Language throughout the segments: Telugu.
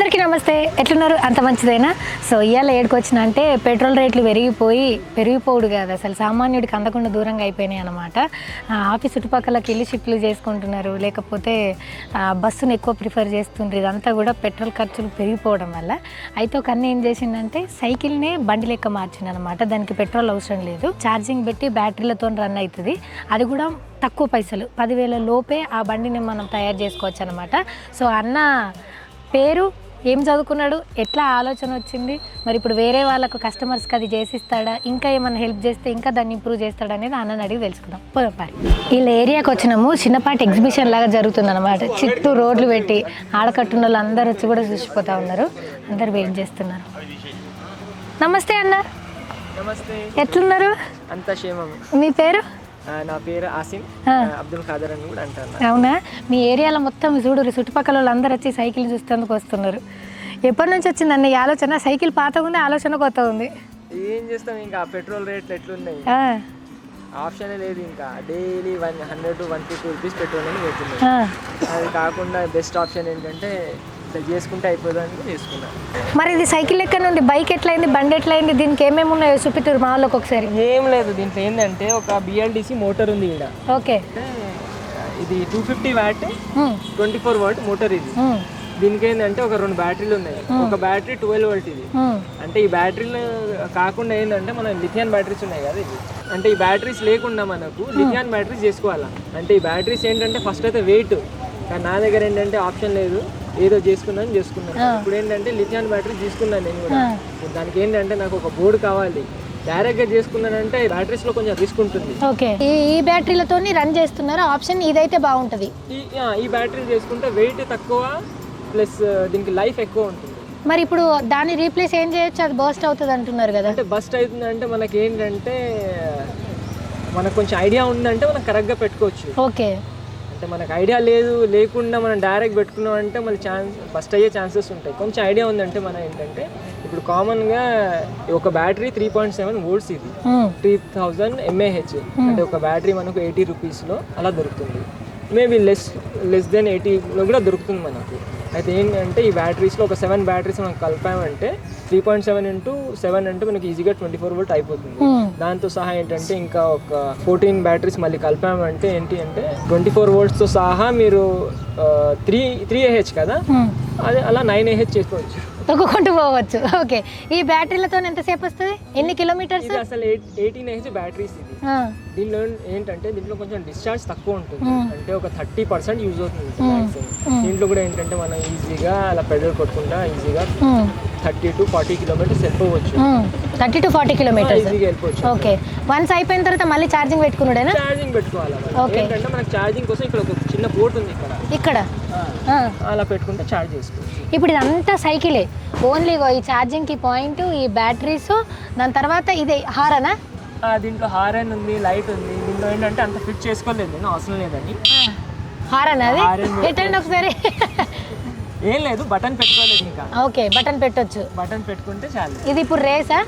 అందరికీ నమస్తే. ఎట్లున్నారు? అంత మంచిదేనా? సో ఇవాళ ఏడుకు వచ్చిన అంటే పెట్రోల్ రేట్లు పెరిగిపోడు కాదు, అసలు సామాన్యుడికి అందకుండా దూరంగా అయిపోయినాయి అనమాట. ఆఫీస్ చుట్టుపక్కలకి వెళ్ళి షిఫ్ట్లు చేసుకుంటున్నారు, లేకపోతే బస్సును ఎక్కువ ప్రిఫర్ చేస్తుండ్రు. ఇదంతా కూడా పెట్రోల్ ఖర్చులు పెరిగిపోవడం వల్ల. అయితే ఒక అన్న ఏం చేసిందంటే సైకిల్నే బండి లెక్క మార్చింది అనమాట. దానికి పెట్రోల్ అవసరం లేదు, ఛార్జింగ్ పెట్టి బ్యాటరీలతో రన్ అవుతుంది. అది కూడా తక్కువ పైసలు, 10,000 లోపే ఆ బండిని మనం తయారు చేసుకోవచ్చు అనమాట. సో అన్న పేరు, ఏం చదువుకున్నాడు, ఎట్లా ఆలోచన వచ్చింది, మరి ఇప్పుడు వేరే వాళ్ళకు కస్టమర్స్కి అది చేసిస్తాడా, ఇంకా ఏమైనా హెల్ప్ చేస్తే ఇంకా దాన్ని ఇంప్రూవ్ చేస్తాడా అనేది అన్నని అడిగి తెలుసుకుందాం. పోదాం పారి. వీళ్ళ ఏరియాకి వచ్చినాము, చిన్నపాటి ఎగ్జిబిషన్ లాగా జరుగుతుంది అనమాట. చుట్టూ రోడ్లు పెట్టి ఆడకట్టున్న వాళ్ళు అందరూ వచ్చి కూడా చూసిపోతా ఉన్నారు. అందరు వెయిట్ చేస్తున్నారు. నమస్తే అన్న. నమస్తే. ఎట్లున్నారు? అంతా క్షేమం. మీ పేరు? నా పేరు ఆసిమ్ అబ్దుల్ ఖాదర్ అని కూడా అంటారు. అవునా? మీ ఏరియాలో మొత్తం చూడు, చుట్టుపక్కల వాళ్ళు అందరూ వచ్చి సైకిల్ చూస్తేందుకు వస్తున్నారు. ఎప్పటి నుంచి వచ్చింది అన్న ఈ ఆలోచన? సైకిల్ పాత ఉంది, ఆలోచన కొత్త ఉంది. ఏం చేస్తాం, ఇంకా పెట్రోల్ రేట్లు ఎట్లున్నాయి, ఆప్షన్ లేదు. ఇంకా డైలీ 100 to 150 రూపీస్ పెట్రోల్ అని పెడుతున్నాయి. అది కాకుండా బెస్ట్ ఆప్షన్ ఏంటంటే చేసుకుంటే అయిపోతుందని చేసుకున్నా. మరి ఇది సైకిల్ ఎక్కడ నుండి బైక్ ఎట్లయింది, బండి ఎట్లయింది, దీనికి ఏమేమి ఉన్నాయో చూపిస్తారు మా వాళ్ళకి ఒకసారి. ఏం లేదు, దీంట్లో ఏంటంటే ఒక BLDC మోటార్ ఉంది ఇక్కడ. ఓకే. ఇది 250 వాట్ 24 వాట్ మోటార్ ఇది. దీనికి ఏంటంటే ఒక 2 బ్యాటరీలు ఉన్నాయి. ఒక బ్యాటరీ 12 వోల్ట్ ఇది. అంటే ఈ బ్యాటరీలు కాకుండా ఏంటంటే మన లిథియాన్ బ్యాటరీస్ ఉన్నాయి కదా ఇది. అంటే ఈ బ్యాటరీస్ లేకుండా మనకు లిథియాన్ బ్యాటరీస్ చేసుకోవాలా. అంటే ఈ బ్యాటరీస్ ఏంటంటే ఫస్ట్ అయితే వెయిట్, కానీ నా దగ్గర ఏంటంటే ఆప్షన్ లేదు, ఏదో చేసుకున్నాను. ఇప్పుడు ఏంటంటే లిథియాన్ బ్యాటరీ తీసుకున్నాను నేను కూడా. దానికి ఏంటంటే నాకు ఒక బోర్డు కావాలి. డైరెక్ట్గా చేసుకున్నానంటే బ్యాటరీస్ లో కొంచెం రిస్క్ ఉంటుంది. ఓకే. ఈ బ్యాటరీలతో రన్ చేస్తున్నారు, ఆప్షన్ ఇదైతే బాగుంటుంది. ఈ బ్యాటరీ చేసుకుంటే వెయిట్ తక్కువ ప్లస్ దీనికి లైఫ్ ఎక్కువ ఉంటుంది. మరి ఇప్పుడు దాన్ని రీప్లేస్ ఏం చేయొచ్చు, అది బస్ట్ అవుతుంది అంటున్నారు కదా. అంటే బస్ట్ అవుతుంది అంటే మనకి ఏంటంటే మనకు కొంచెం ఐడియా ఉందంటే మనం కరెక్ట్గా పెట్టుకోవచ్చు. ఓకే. అంటే మనకు ఐడియా లేకుండా మనం డైరెక్ట్ పెట్టుకున్నాం అంటే మళ్ళీ బస్ట్ అయ్యే ఛాన్సెస్ ఉంటాయి. కొంచెం ఐడియా ఉందంటే మనం ఏంటంటే ఇప్పుడు కామన్గా ఒక బ్యాటరీ 3.7 వోల్ట్స్ ఇది 3000 mAh. అంటే ఒక బ్యాటరీ మనకు 80 రూపీస్లో అలా దొరుకుతుంది. మేబీ లెస్ దెన్ 80లో కూడా దొరుకుతుంది మనకు. అయితే ఏంటంటే ఈ బ్యాటరీస్లో ఒక 7 బ్యాటరీస్ మనం కలిపామంటే 3.7 into 7 అంటే మనకి ఈజీగా 24 వోల్ట్ అయిపోతుంది. దాంతో సహా ఏంటంటే ఇంకా ఒక 14 బ్యాటరీస్ మళ్ళీ కలిపామంటే ఏంటి అంటే 24 వోల్ట్స్తో సహా మీరు 3Ah కదా, అదే అలా 9Ah చేసుకోవచ్చు, తొక్కుకుంటూ పోవచ్చు. ఓకే. ఈ బ్యాటరీలతో ఎంతసేపు వస్తుంది, ఎన్ని కిలోమీటర్స్? ఇది అసలు 18Ah బ్యాటరీస్ ఇది. దీనిలో ఏంటంటే దీంట్లో కొంచెం డిశ్చార్జ్ తక్కువ ఉంటుంది, అంటే ఒక 30% యూజ్ అవుతుంది మ్యాక్సిమం. దీంట్లో కూడా ఏంటంటే మనం ఈజీగా అలా పెట్రోల్ కొట్టకుండా ఈజీగా 30 to 40 కిలోమీటర్స్ వెళ్ళిపోవచ్చు. 30 to 40 కిలోమీటర్స్ ఈజీగా వెళ్ళిపోవచ్చు. ఓకే. వన్స్ అయిపోయిన తర్వాత మళ్ళీ ఛార్జింగ్ పెట్టుకున్నాడేనా? ఛార్జింగ్ పెట్టుకోవాలి. ఏంటంటే మనకు ఛార్జింగ్ కోసం ఇక్కడ ఒక చిన్న పోర్ట్ ఉంది ఇక్కడ అలా పెట్టుకుంటే ఛార్జ్ చేసుకోవచ్చు. ఇప్పుడు ఇదంతా సైకిలే, ఓన్లీ ఈ ఛార్జింగ్కి పాయింట్, ఈ బ్యాటరీస్, దాని తర్వాత ఇది హారనా? దీంట్లో హారన్ ఉంది, లైట్ ఉంది. దీంట్లో ఏంటంటే అంత ఫిట్ చేసుకోలేదు నేను, అవసరం లేదని. హారన్ అది పెట్టండి ఒకసారి. ఏం లేదు, బటన్ పెట్టుకోలేదు ఇంకా. ఓకే, బటన్ పెట్టొచ్చు. బటన్ పెట్టుకుంటే చాలు. ఇది ఇప్పుడు రేసా?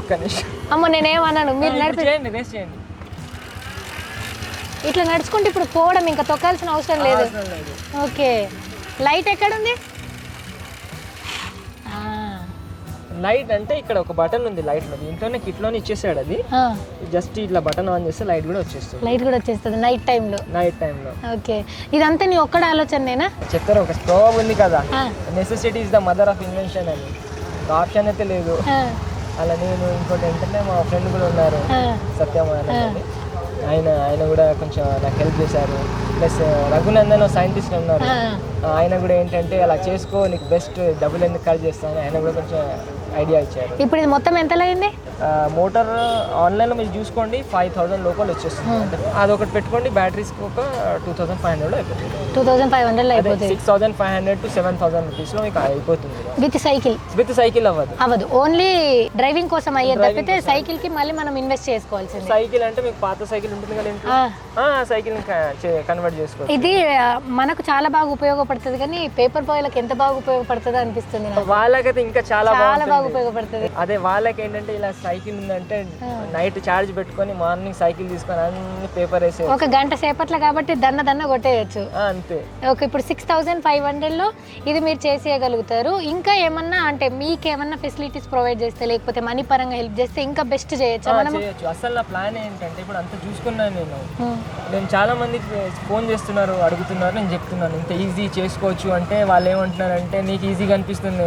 ఒక్క నిమిషం. అమ్మ నేనేమన్నాను, మీరు చేయండి, రేస్ చేయండి. ఇట్లా నడుచుకుంటే ఇప్పుడు పోవడం, ఇంకా తొక్కాల్సిన అవసరం లేదు. ఓకే. లైట్ ఎక్కడుంది? లైట్ అంటే ఇక్కడ ఒక బటన్ ఉంది లైట్ లో, దీంట్లోనే కిట్లోనే ఇచ్చేసాడు. అది జస్ట్ ఇట్లా బటన్ ఆన్ చేస్తే లైట్ కూడా వచ్చేస్తుంది. లైట్ కూడా వచ్చేస్తుంది నైట్ టైంలో. ఓకే. ఇదంతా నీ ఒక్కడ ఆలోచనేనా? చెప్తారు, ఒక స్టవ్ ఉంది కదా, necessity is the mother of invention అని. ఆప్షన్ అయితే లేదు. అలా నేను ఇంకోటి ఏంటంటే మా ఫ్రెండ్ కూడా ఉన్నారు, సత్యం అని. ఆయన కూడా కొంచెం నాకు హెల్ప్ చేశారు. ప్లస్ రఘునందన్ సైంటిస్ట్ ఉన్నారు, ఆయన కూడా ఏంటంటే అలా చేసుకో, నీకు బెస్ట్ డబ్బులు ఎందుకు ఖర్చు చేస్తాను, ఆయన కూడా కొంచెం ఐడియా ఇచ్చారు. ఇప్పుడు ఇది మొత్తం ఎంత అయింది? మోటార్ ఆన్లైన్లో మీరు చూసుకోండి, 5000 లోపల వచ్చేస్తుంది. అదొకటి పెట్టుకోండి, బ్యాటరీస్కి ఒక 2500 అయిపోతుంది. 2500 అయిపోతుంది. 6500 to 7000 రూపీస్లో మీకు అయిపోతుంది. విత్ సైకిల్ అవ్వదు, ఓన్లీ డ్రైవింగ్ కోసం అయ్యేది తప్పితే సైకిల్ కి మళ్ళీ మనం ఇన్వెస్ట్ చేసుకోవాల్సింది. సైకిల్ అంటే మీకు పాత సైకిల్ ఉంటుంది కదా, సైకిల్ కన్వర్ట్ చేసుకోవాలి. ఇది మనకు చాలా బాగా ఉపయోగపడుతుంది, కానీ పేపర్ బాయ్లకు ఎంత బాగా ఉపయోగపడుతుందో అనిపిస్తుంది. వాళ్ళకైతే ఇంకా చాలా బాగా బాగా ఉపయోగపడుతుంది. అదే వాళ్ళకి ఏంటంటే ఇలా సైకిల్ ఉందంటే నైట్ ఛార్జ్ పెట్టుకొని మార్నింగ్ సైకిల్ తీసుకొని అన్ని పేపర్ వేసే ఒక గంట సేపట్లో కాబట్టి దన్న కొట్టేయచ్చు. అంతే. ఓకే, ఇప్పుడు 6500లో ఇది మీరు చేసేయగలుగుతారు. ఇంకా ఏమన్నా అంటే మీకు ఏమన్నా ఫెసిలిటీస్ ప్రొవైడ్ చేస్తే లేకపోతే మనీ పరంగా హెల్ప్ చేస్తే ఇంకా బెస్ట్ చేయొచ్చు మనం. చేయొచ్చు. అసలు నా ప్లాన్ ఏంటంటే ఇప్పుడు అంత చూసుకున్నాను నేను చాలా మందికి ఫోన్ చేస్తున్నారు, అడుగుతున్నారు, నేను చెప్తున్నాను ఇంత ఈజీ చేసుకోవచ్చు అంటే వాళ్ళు ఏమంటున్నారంటే నీకు ఈజీగా అనిపిస్తుంది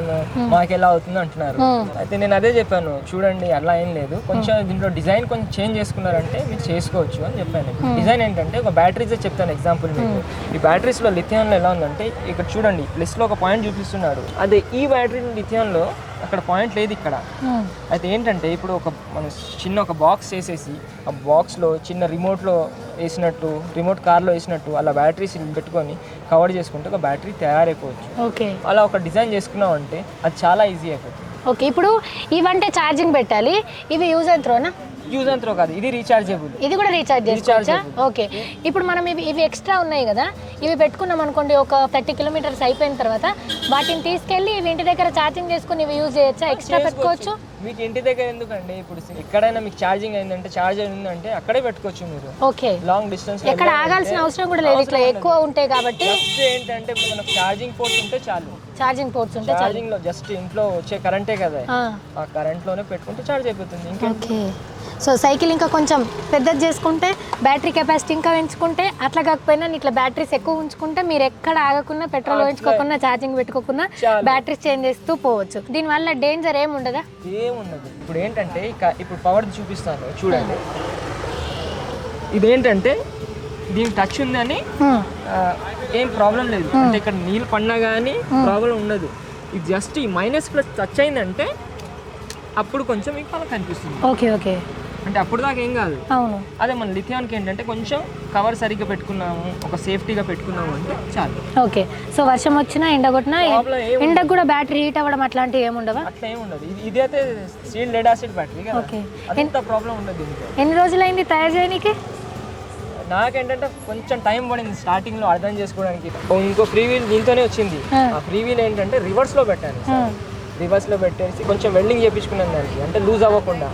మాకు ఎలా అవుతుంది అంటున్నారు. అయితే నేను అదే చెప్పాను, చూడండి అలా ఏం లేదు, కొంచెం దీంట్లో డిజైన్ కొంచెం చేంజ్ చేసుకున్నారంటే మీరు చేసుకోవచ్చు అని చెప్పాను. డిజైన్ ఏంటంటే ఒక బ్యాటరీస్ చెప్తాను ఎగ్జాంపుల్ మీకు. ఈ బ్యాటరీస్లో లిథియంలో ఎలా ఉందంటే ఇక్కడ చూడండి ప్లస్లో ఒక పాయింట్ చూపిస్తున్నాడు. అదే ఈ బ్యాటరీ లిథియంలో అక్కడ పాయింట్ లేదు ఇక్కడ. అయితే ఏంటంటే ఇప్పుడు మన చిన్న ఒక బాక్స్ వేసేసి ఆ బాక్స్లో చిన్న రిమోట్లో వేసినట్టు, రిమోట్ కార్లో వేసినట్టు అలా బ్యాటరీస్ పెట్టుకొని కవర్ చేసుకుంటే ఒక బ్యాటరీ తయారైపోవచ్చు. ఓకే, అలా ఒక డిజైన్ చేసుకున్నాం అంటే అది చాలా ఈజీ అయిపోతుంది. ఓకే, ఇప్పుడు ఇవంటే ఛార్జింగ్ పెట్టాలి, ఇవి యూజ్ అండ్ త్రోనా? యూజ్ అండ్ త్రో కాదు, ఇది రీఛార్జబుల్. ఇది కూడా రీఛార్జ్ చేసుకోవచ్చా? ఓకే, ఇప్పుడు మనం ఇవి ఎక్స్ట్రా ఉన్నాయి కదా, ఇవి పెట్టుకున్నాం అనుకోండి ఒక 30 కిలోమీటర్స్ అయిపోయిన తర్వాత వాటిని తీసుకెళ్ళి ఇవి ఇంటి దగ్గర ఛార్జింగ్ చేసుకుని ఇవి యూజ్ చేయొచ్చా? ఎక్స్ట్రా పెట్టుకోవచ్చు. మీకు ఇంటి దగ్గర ఎందుకండి, ఇప్పుడు ఎక్కడైనా మీకు ఛార్జింగ్ అయిందంటే చార్జర్ ఉందంటే అక్కడే పెట్టుకోవచ్చు మీరు. ఓకే, లాంగ్ డిస్టెన్స్ ఎక్కడ ఆగాల్సిన అవసరం కూడా లేదు, ఇట్లా ఎక్కువ ఉంటాయి కాబట్టి. ఏంటంటే మనకు ఛార్జింగ్ పోర్ట్స్ ఉంటే చాలు. ఛార్జింగ్ పోర్ట్స్ ఉంటే ఛార్జింగ్ లో జస్ట్ ఇంట్లో వచ్చే కరెంటే కదా, ఆ కరెంట్ లోనే పెట్టుకుంటే ఛార్జ్ అయిపోతుంది. ఓకే, సో సైకిల్ ఇంకా కొంచెం పెద్దది చేసుకుంటే బ్యాటరీ కెపాసిటీ ఇంకా పెంచుకుంటే, అట్లా కాకపోయినా ఇట్లా బ్యాటరీస్ ఎక్కువ ఉంచుకుంటే మీరు ఎక్కడ ఆగకుండా పెట్రోల్ వేయించుకోకుండా ఛార్జింగ్ పెట్టుకోకుండా బ్యాటరీస్ చేంజ్ చేస్తూ పోవచ్చు. దీనివల్ల డేంజర్ ఏముండదా? ఏముండదు. ఇప్పుడు ఏంటంటే ఇప్పుడు పవర్ చూపిస్తాను చూడండి. ఇదేంటంటే దీనికి టచ్ ఉందని ఏం ప్రాబ్లం లేదు, అంటే ఇక్కడ నీళ్ళు పడినా కానీ ప్రాబ్లం ఉండదు. ఇది జస్ట్ ఈ మైనస్ ప్లస్ టచ్ అయిందంటే అప్పుడు కొంచెం మీకు పని కనిపిస్తుంది. ఓకే ఓకే, అంటే అప్పుడు దాకా ఏం కాదు. అవును, అదే మన లిథియాన్కి ఏంటంటే కొంచెం కవర్ సరిగ్గా పెట్టుకున్నాము, ఒక సేఫ్టీగా పెట్టుకున్నాము అంటే చాలు. ఓకే, సో వర్షం వచ్చినా ఎండ కొట్టినా ఎండకు కూడా బ్యాటరీ హీట్ అవ్వడం అట్లాంటివి ఏముండవా? అట్లా ఏముండదు. ఇది అయితే స్టీల్ లెడ్ యాసిడ్ బ్యాటరీ కదా, అంత ప్రాబ్లం ఉండదు దీంట్లో. ఎన్ని రోజులైంది తయారు చేయడానికి? నాకేంటంటే కొంచెం టైం పడింది స్టార్టింగ్ లో అర్థం చేసుకోవడానికి. ఇంకో ఫ్రీ వీల్ దీంతోనే వచ్చింది. ఆ ఫ్రీ వీల్ ఏంటంటే రివర్స్ లో పెట్టాను. రివర్స్ లో పెట్టేసి కొంచెం వెల్డింగ్ చేయించుకున్నాను దానికి, అంటే లూజ్ అవ్వకుండా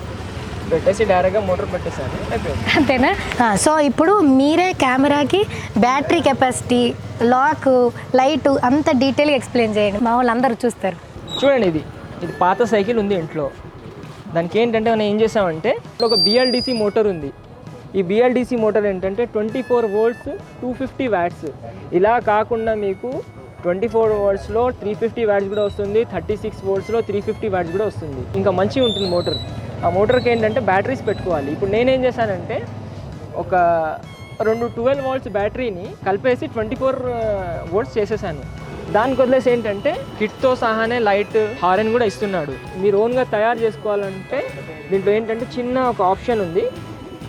పెట్టేసి డైరెక్ట్గా మోటార్ పెట్టేసాను, అయిపోయింది. అంతేనా? సో ఇప్పుడు మీరే కెమెరాకి బ్యాటరీ కెపాసిటీ, లాక్, లైట్ అంత డీటెయిల్గా ఎక్స్ప్లెయిన్ చేయండి, మా వాళ్ళు అందరూ చూస్తారు. చూడండి, ఇది పాత సైకిల్ ఉంది ఇంట్లో. దానికి ఏంటంటే మనం ఏం చేసామంటే ఒక BLDC మోటార్ ఉంది. ఈ BLDC మోటార్ ఏంటంటే 24 volts 250 watts. ఇలా కాకుండా మీకు 24 voltsలో 350 watts కూడా వస్తుంది, 36 voltsలో 350 watts కూడా వస్తుంది. ఇంకా మంచిగా ఉంటుంది మోటార్. ఆ మోటార్కి ఏంటంటే బ్యాటరీస్ పెట్టుకోవాలి. ఇప్పుడు నేనేం చేశానంటే ఒక 2 12 volts బ్యాటరీని కలిపేసి 24 volts చేసేసాను. దానికి వదిలేసి ఏంటంటే కిట్తో సహానే లైట్, హారన్ కూడా ఇస్తున్నాడు. మీరు ఓన్గా తయారు చేసుకోవాలంటే దీంట్లో ఏంటంటే చిన్న ఒక ఆప్షన్ ఉంది,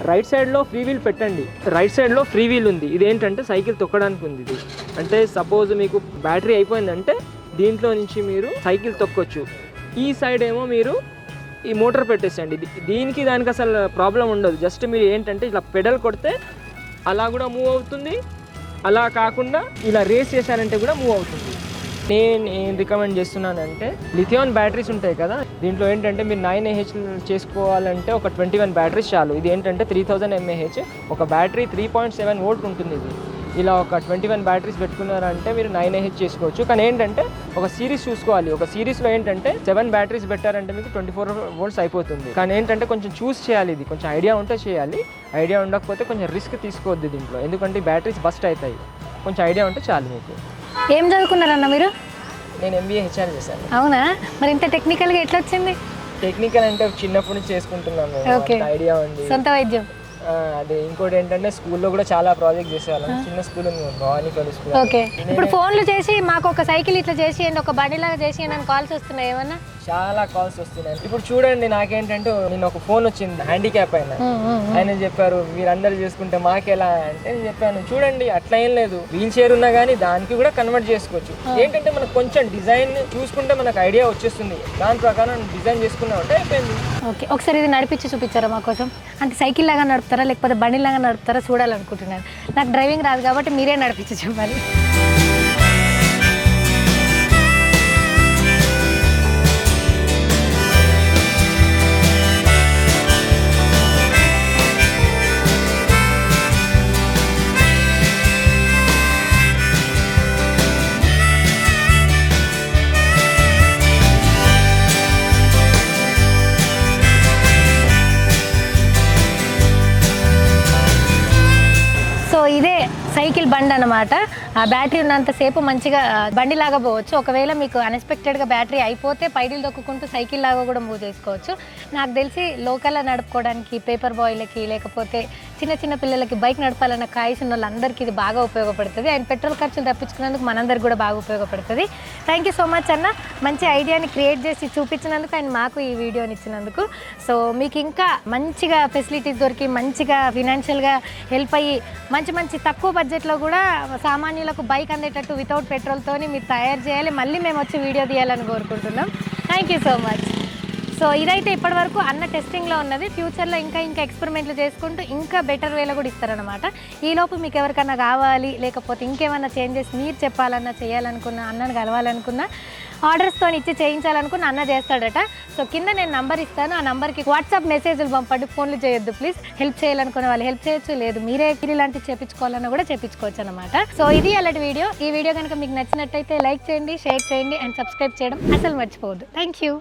రైట్ సైడ్లో ఫ్రీ వీల్ పెట్టండి. రైట్ సైడ్లో ఫ్రీ వీల్ ఉంది. ఇదేంటంటే సైకిల్ తొక్కడానికి ఉంది. ఇది అంటే సపోజ్ మీకు బ్యాటరీ అయిపోయిందంటే దీంట్లో నుంచి మీరు సైకిల్ తొక్కొచ్చు. ఈ సైడ్ ఏమో మీరు ఈ మోటార్ పెట్టేసండి. దీనికి దానికి అసలు ప్రాబ్లం ఉండదు. జస్ట్ మీరు ఏంటంటే ఇలా పెడల్ కొడితే అలా కూడా మూవ్ అవుతుంది, అలా కాకుండా ఇలా రేస్ చేశారంటే కూడా మూవ్ అవుతుంది. నేను ఏం రికమెండ్ చేస్తున్నానంటే లిథియాన్ బ్యాటరీస్ ఉంటాయి కదా, దీంట్లో ఏంటంటే మీరు 9Ah చేసుకోవాలంటే ఒక 21 బ్యాటరీస్ చాలు. ఇది ఏంటంటే 3000 mAh, ఒక బ్యాటరీ 3.7 volt ఉంటుంది. ఇది ఇలా ఒక 21 బ్యాటరీస్ పెట్టుకున్నారంటే మీరు 9Ah చేసుకోవచ్చు. కానీ ఏంటంటే ఒక సిరీస్ చూసుకోవాలి. ఒక సిరీస్లో ఏంటంటే 7 బ్యాటరీస్ పెట్టారంటే మీకు 24 volts అయిపోతుంది. కానీ ఏంటంటే కొంచెం చూస్ చేయాలి, ఇది కొంచెం ఐడియా ఉంటే చేయాలి. ఐడియా ఉండకపోతే కొంచెం రిస్క్ తీసుకోవద్దు దీంట్లో, ఎందుకంటే బ్యాటరీస్ బస్ట్ అవుతాయి. కొంచెం ఐడియా ఉంటే చాలు మీకు. ఏం చదువుకున్నారన్న మీరు? నేను MBA HR చేశాను. అవునా, మరి ఇంత టెక్నికల్గా ఎట్లా వచ్చింది? టెక్నికల్ అంటే చిన్నప్పటి నుంచి చేసుకుంటున్నాను, ఐడియా ఉంది. సొంత వైద్యం. అదే ఇంకోటి ఏంటంటే స్కూల్లో కూడా చాలా ప్రాజెక్ట్ చేసేవాళ్ళం. చిన్న స్కూల్ ఉంది, భవానీపల్లి స్కూల్. ఓకే, ఇప్పుడు ఫోన్లు చేసి మాకు ఒక సైకిల్ ఇట్లా చేసేయండి, ఒక బండిలాగా చేసేయండి అని కాల్స్ వస్తున్నాయి ఏమన్నా? చాలా కాల్స్ వస్తున్నాయి. ఇప్పుడు చూడండి, నాకేంటంటే నేను ఒక ఫోన్ వచ్చింది హ్యాండిక్యాప్ ఆయన చెప్పారు మీరందరూ చేసుకుంటే మాకెలా అంటే నేను చెప్పాను చూడండి అట్లా ఏం లేదు, వీల్ చైర్ ఉన్నా కానీ దానికి కూడా కన్వర్ట్ చేసుకోవచ్చు. ఏంటంటే మనకు కొంచెం డిజైన్ చూసుకుంటే మనకు ఐడియా వచ్చేస్తుంది, దాని ప్రకారం డిజైన్ చేసుకున్నామంటే అయిపోయింది. ఓకే, ఒకసారి ఇది నడిపించి చూపించారా మా కోసం? అంటే సైకిల్ లాగా నడుపుతారా లేకపోతే బండి లాగా నడుపుతారా చూడాలనుకుంటున్నాను. నాకు డ్రైవింగ్ రాదు కాబట్టి మీరే నడిపించి చూడాలి. బండి అనమాట. ఆ బ్యాటరీ ఉన్నంతసేపు మంచిగా బండిలాగా పోవచ్చు. ఒకవేళ మీకు అన్ఎక్స్పెక్టెడ్గా బ్యాటరీ అయిపోతే పైడీలు దొక్కుంటూ సైకిల్ లాగా కూడా మూవ్ చేసుకోవచ్చు. నాకు తెలిసి లోకల్లో నడుపుకోవడానికి, పేపర్ బాయ్లకి, లేకపోతే చిన్న చిన్న పిల్లలకి బైక్ నడపాలన్న కాయస్ ఉన్న వాళ్ళందరికీ ఇది బాగా ఉపయోగపడుతుంది. అండ్ పెట్రోల్ ఖర్చులు తప్పించుకున్నందుకు మనందరికి కూడా బాగా ఉపయోగపడుతుంది. థ్యాంక్ యూ సో మచ్ అన్న, మంచి ఐడియాని క్రియేట్ చేసి చూపించినందుకు అండ్ మాకు ఈ వీడియోని ఇచ్చినందుకు. సో మీకు ఇంకా మంచిగా ఫెసిలిటీస్ దొరికి, మంచిగా ఫినాన్షియల్గా హెల్ప్ అయ్యి, మంచి మంచి తక్కువ బడ్జెట్లో కూడా సామాన్యులకు బైక్ అందేటట్టు వితౌట్ పెట్రోల్తోని మీరు తయారు చేయాలి. మళ్ళీ మేము వచ్చి వీడియో తీయాలని కోరుకుంటున్నాం. Thank you so much. So ఇదైతే ఇప్పటివరకు అన్న టెస్టింగ్లో ఉన్నది. ఫ్యూచర్లో ఇంకా ఎక్స్పెరిమెంట్లు చేసుకుంటూ ఇంకా బెటర్ వేలో కూడా ఇస్తారనమాట. ఈలోపు మీకు ఎవరికన్నా కావాలి, లేకపోతే ఇంకేమన్నా చేంజెస్ మీరు చెప్పాలన్నా, చేయాలనుకున్నా, అన్నను కలవాలనుకున్నా, ఆర్డర్స్తో ఇచ్చి చేయించాలనుకున్న అన్న చేస్తాడట. సో కింద నేను నంబర్ ఇస్తాను, ఆ నంబర్కి వాట్సాప్ మెసేజ్లు పంపండి, ఫోన్లు చేయొద్దు ప్లీజ్. హెల్ప్ చేయాలనుకున్న వాళ్ళు హెల్ప్ చేయొచ్చు, లేదు మీరే ఇలాంటివి చేయించుకోవాలన్నా కూడా చేయించుకోవచ్చు అనమాట. సో ఇది అలాంటి వీడియో. ఈ వీడియో కనుక మీకు నచ్చినట్టయితే లైక్ చేయండి, షేర్ చేయండి అండ్ సబ్స్క్రైబ్ చేయడం అసలు మర్చిపోవద్దు. Thank you.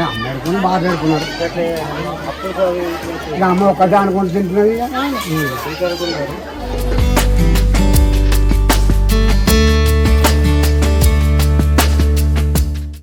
అమ్మడుకుని బాగా జరుపుకున్నారు. ఇక అమ్మ ఒక్కటే అనుకుంటూ తింటున్నది.